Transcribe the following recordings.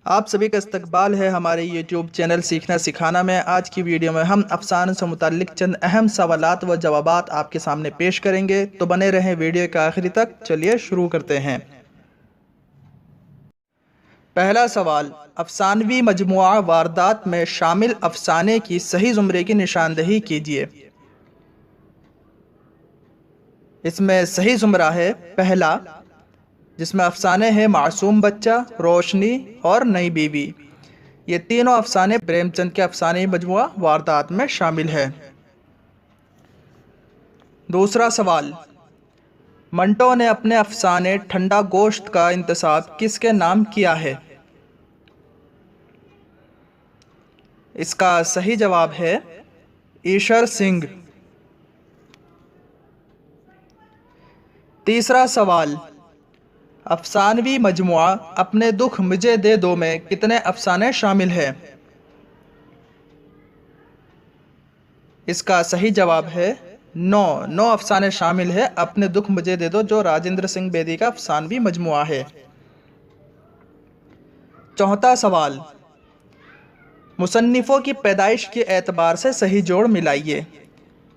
आप सभी का इस्तकबाल है हमारे YouTube चैनल सीखना सिखाना में। आज की वीडियो में हम अफसानों से मुताल्लिक चंद अहम सवालात व जवाबात आपके सामने पेश करेंगे, तो बने रहें वीडियो के आखिरी तक। चलिए शुरू करते हैं। पहला सवाल, अफसानवी मजमुआ वारदात में शामिल अफसाने की सही ज़ुमरे की निशानदही कीजिए। इसमें सही ज़ुमरा है पहला, जिसमें अफसाने हैं मासूम बच्चा, रोशनी और नई बीवी। ये तीनों अफसाने प्रेमचंद के अफसाने मजमुआ वारदात में शामिल है। दूसरा सवाल, मंटो ने अपने अफसाने ठंडा गोश्त का इंतसाब किसके नाम किया है? इसका सही जवाब है ईशर सिंह। तीसरा सवाल, अफसानवी मजमुआ अपने दुख मुझे दे दो में कितने अफसाने शामिल हैं? इसका सही जवाब है 9 अफसाने शामिल है अपने दुख मुझे दे दो, जो राजेंद्र सिंह बेदी का अफसानवी मजमुआ है। चौथा सवाल, मुसन्निफ़ों की पैदाइश के एतबार से सही जोड़ मिलाइए।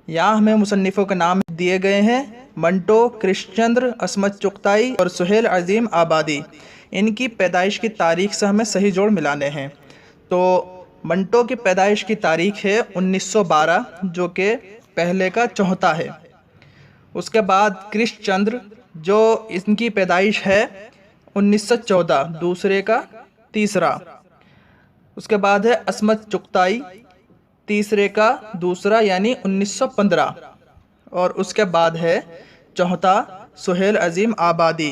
यहाँ हमें मुसन्निफ़ों के नाम दिए गए हैं मंटो, कृष्णचंद्र, असमत चुगताई और सुहेल अजीम आबादी। इनकी पैदाइश की तारीख से हमें सही जोड़ मिलाने हैं। तो मंटो की पैदाइश की तारीख है 1912, जो कि पहले का चौथा है। उसके बाद कृष्णचंद्र, जो इनकी पैदाइश है 1914, दूसरे का तीसरा। उसके बाद है असमत चुगताई, तीसरे का दूसरा यानी 1915। और उसके बाद है चौथा सुहेल अजीम आबादी,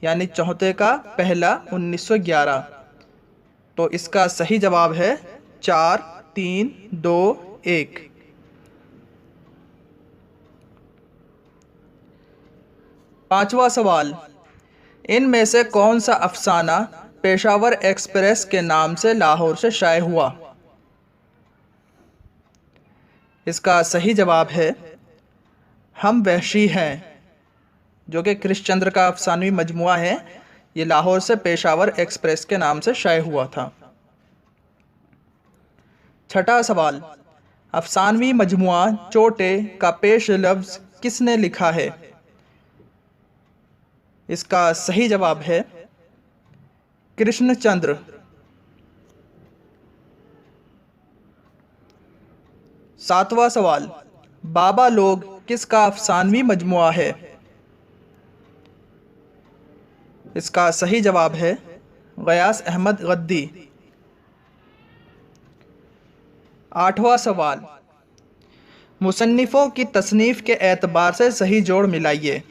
यानी चौथे का पहला 1911। तो इसका सही जवाब है 4, 3, 2, 1। पांचवा सवाल, इनमें से कौन सा अफसाना पेशावर एक्सप्रेस के नाम से लाहौर से शाये हुआ? इसका सही जवाब है हम वहशी हैं, जो कि कृष्णचंद्र का अफसानवी मजमुआ है। ये लाहौर से पेशावर एक्सप्रेस के नाम से शाये हुआ था। छठा सवाल, अफसानवी मजमुआ चोटे का पेश लफ्ज़ किसने लिखा है? इसका सही जवाब है कृष्णचंद्र। सातवां सवाल, बाबा लोग किसका अफसानवी मजमुआ है? इसका सही जवाब है गयास अहमद गद्दी। आठवां सवाल, मुसन्निफ़ों की तसनीफ़ के एतबार से सही जोड़ मिलाइए।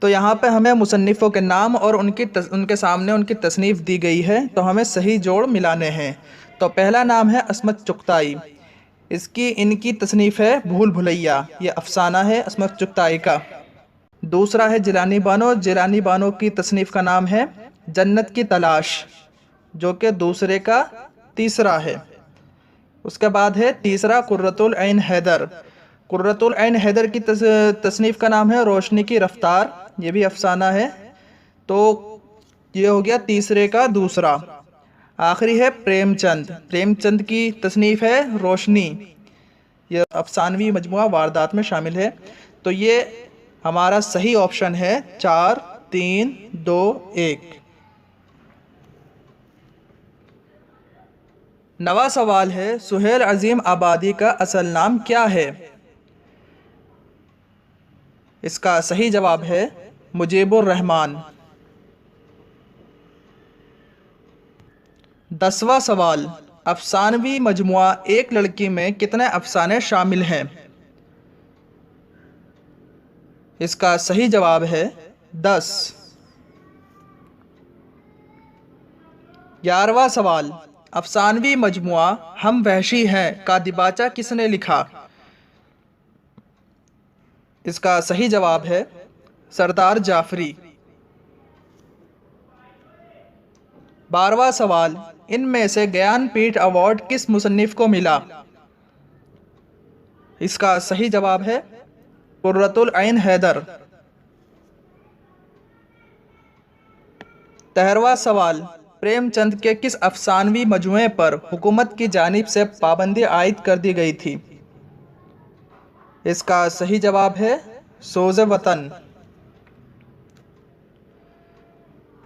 तो यहाँ पे हमें मुसन्निफ़ों के नाम और उनके सामने उनकी तसनीफ़ दी गई है, तो हमें सही जोड़ मिलाने हैं। तो पहला नाम है असमत चुगताई। इनकी तसनीफ़ है भूल भुलैया, ये अफसाना है असमत चुगताई का। दूसरा है जिलानी बानो। जिलानी बानो की तसनीफ़ का नाम है जन्नत की तलाश, जो कि दूसरे का तीसरा है। उसके बाद है तीसरा कुर्रतुल ऐन हैदर। कुर्रतुल ऐन हैदर की तसनीफ़ का नाम है रोशनी की रफ्तार, ये भी अफसाना है। तो ये हो गया तीसरे का दूसरा। आखिरी है प्रेमचंद। प्रेमचंद की तसनीफ़ है रोशनी, यह अफसानवी मजमुआ वारदात में शामिल है। तो ये हमारा सही ऑप्शन है 4, 3, 2, 1। नवा सवाल है, सुहेल अजीम आबादी का असल नाम क्या है? इसका सही जवाब है मुजीबुर रहमान। 10वां सवाल, अफसानवी मजमुआ एक लड़की में कितने अफसाने शामिल हैं? इसका सही जवाब है 10। 11वां सवाल, अफसानवी मजमुआ हम वहशी हैं का दिबाचा किसने लिखा? इसका सही जवाब है सरदार जाफरी। 12वां सवाल, इनमें से ज्ञानपीठ अवार्ड किस मुसन्निफ को मिला? इसका सही जवाब है कुर्रतुल ऐन हैदर। 13वां सवाल, प्रेमचंद के किस अफसानवी मजमूए पर हुकूमत की जानिब से पाबंदी आयद कर दी गई थी? इसका सही जवाब है सोज़े वतन।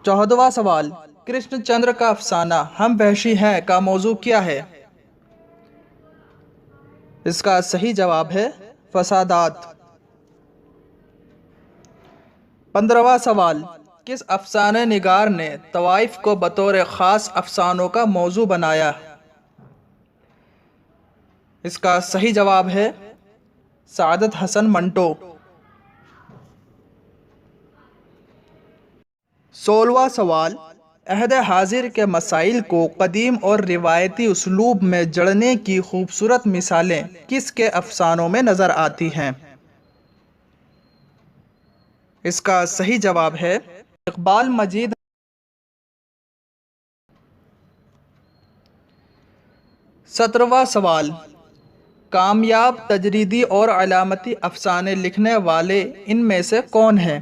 14वां सवाल, कृष्णचंद्र का अफसाना हम वहशी हैं का मौजू क्या है? इसका सही जवाब है फसादात। 15वां सवाल, किस अफसाने निगार ने तवाइफ को बतौर ख़ास अफसानों का मौजू बनाया? इसका सही जवाब है सादत हसन मंटो। 16वां सवाल, अहद हाजिर के मसाइल को कदीम और रिवायती उसलूब में जड़ने की खूबसूरत मिसालें किसके अफसानों में नज़र आती हैं? इसका सही जवाब है इकबाल मजीद। 17वां सवाल, कामयाब तजरीदी और अलामती अफसाने लिखने वाले इनमें से कौन हैं?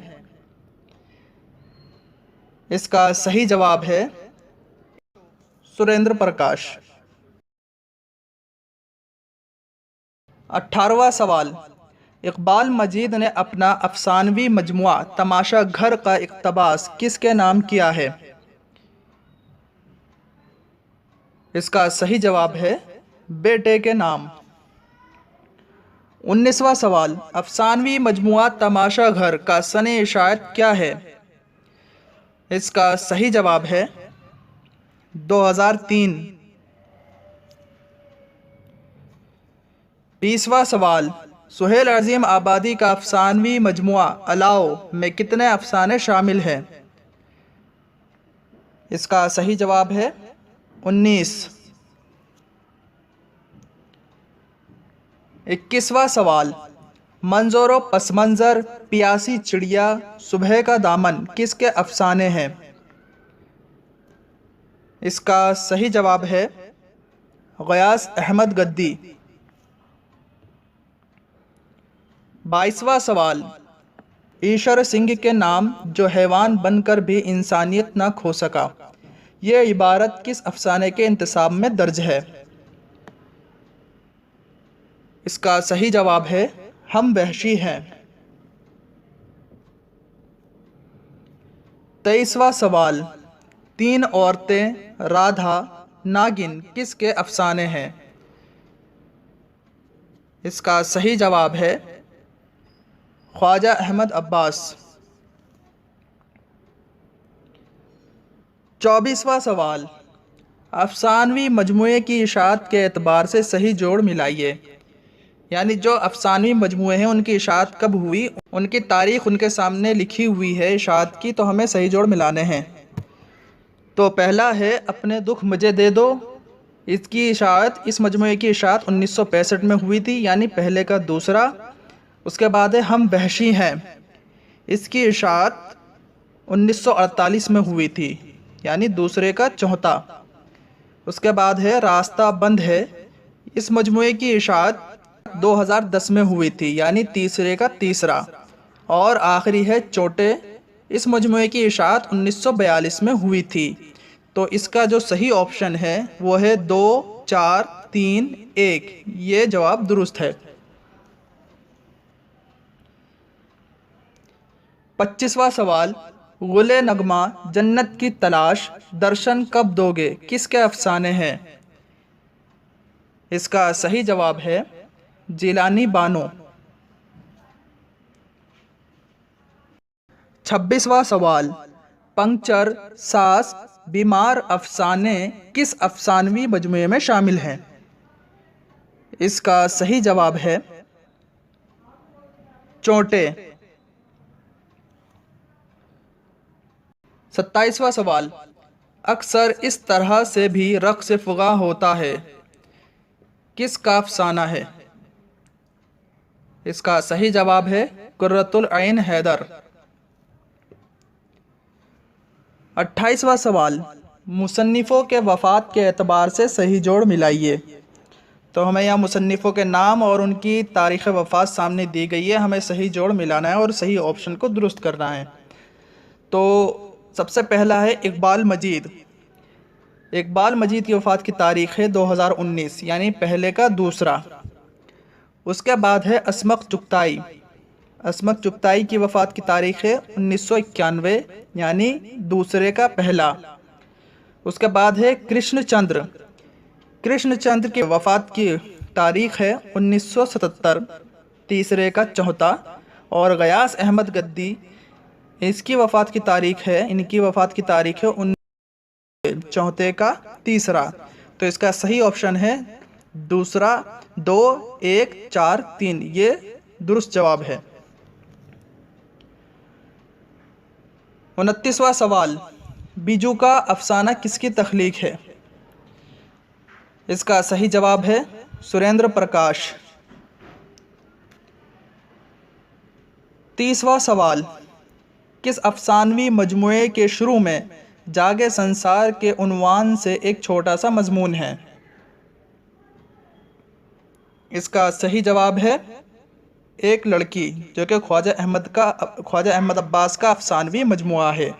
इसका सही जवाब है सुरेंद्र प्रकाश। 18वां सवाल, इकबाल मजीद ने अपना अफसानवी मजमुआ तमाशा घर का इक़्तिबास किसके नाम किया है? इसका सही जवाब है बेटे के नाम। 19वां सवाल, अफसानवी मजमुआ तमाशा घर का सने इशाअत क्या है? इसका सही जवाब है 2003। 20वां सवाल, सुहेल अज़ीम आबादी का अफसानवी मजमुआ अलाओ में कितने अफसाने शामिल हैं? इसका सही जवाब है 19। 21वां सवाल, मंजर व पसमंज़र, पियासी चिड़िया, सुबह का दामन किसके अफसाने हैं? इसका सही जवाब है गयास अहमद गद्दी। 22वां सवाल, ईश्वर सिंह के नाम जो हैवान बनकर भी इंसानियत न खो सका, ये इबारत किस अफसाने के इंतसाब में दर्ज है? इसका सही जवाब है हम वहशी हैं। 23वां सवाल, तीन औरतें, राधा, नागिन किसके अफसाने हैं? इसका सही जवाब है ख्वाजा अहमद अब्बास। 24वां सवाल, अफसानवी मजमूए की इशाअत के एतबार से सही जोड़ मिलाइए। यानी जो अफसानवी मजमूए हैं उनकी इशाअत कब हुई, उनकी तारीख़ उनके सामने लिखी हुई है इशाअत की, तो हमें सही जोड़ मिलाने हैं। तो पहला है अपने दुख मुझे दे दो, इसकी इशाअत, इस मजमूए की इशाअत 1965 में हुई थी, यानी पहले का दूसरा। उसके बाद है हम वहशी हैं, इसकी इशाअत 1948 में हुई थी, यानी दूसरे का चौथा। उसके बाद है रास्ता बंद है, इस मजमूए की इशाअत 2010 में हुई थी, यानी तीसरे का तीसरा। और आखिरी है चोटे, इस मजमूए की इशाअत 1942 में हुई थी। तो इसका जो सही ऑप्शन है वो है 2, 4, 3, 1, ये जवाब दुरुस्त है। 25वां सवाल, गुले नगमा, जन्नत की तलाश, दर्शन कब दोगे किसके अफसाने हैं? इसका सही जवाब है जिलानी बानो। 26वां सवाल, पंक्चर, सास, बीमार अफसाने किस अफसानवी मजमूए में शामिल हैं? इसका सही जवाब है चोटे। 27वां सवाल, अक्सर इस तरह से भी रक़्स फ़ुगा होता है, किसका अफसाना है? इसका सही जवाब है कुर्रतुल ऐन हैदर। 28वां सवाल, मुसन्निफ़ों के वफ़ात के एतबार से सही जोड़ मिलाइए। तो हमें यहाँ मुसन्निफ़ों के नाम और उनकी तारीख़ वफ़ात सामने दी गई है, हमें सही जोड़ मिलाना है और सही ऑप्शन को दुरुस्त करना है। तो सबसे पहला है इकबाल मजीद। इकबाल मजीद की वफ़ात की तारीख़ है 2019, यानी पहले का दूसरा। उसके बाद है असमक चुगताई। असमक चुगताई की वफ़ात की तारीख़ है 1991, यानी दूसरे का पहला। उसके बाद है कृष्णचंद्र। कृष्णचंद्र की वफ़ात की तारीख़ है 1977, तीसरे का चौथा। और गयास अहमद गद्दी, इसकी वफ़ात की तारीख़ है, इनकी वफ़ात की तारीख़ है चौथे का तीसरा। तो इसका सही ऑप्शन है दूसरा, 2, 1, 4, 3, ये दुरुस्त जवाब है। 29वां सवाल, बीजू का अफसाना किसकी तख्लीक है? इसका सही जवाब है सुरेंद्र प्रकाश। 30वां सवाल, किस अफसानवी मजमूए के शुरू में जागे संसार के उन्वान से एक छोटा सा मजमून है? इसका सही जवाब है एक लड़की, जो कि ख्वाजा अहमद अब्बास का अफसानवी मजमुआ है।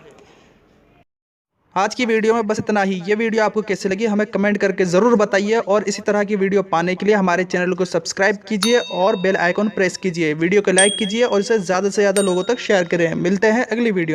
आज की वीडियो में बस इतना ही। ये वीडियो आपको कैसी लगी हमें कमेंट करके ज़रूर बताइए, और इसी तरह की वीडियो पाने के लिए हमारे चैनल को सब्सक्राइब कीजिए और बेल आइकन प्रेस कीजिए। वीडियो को लाइक कीजिए और इसे ज़्यादा से ज़्यादा लोगों तक शेयर करें। मिलते हैं अगली वीडियो।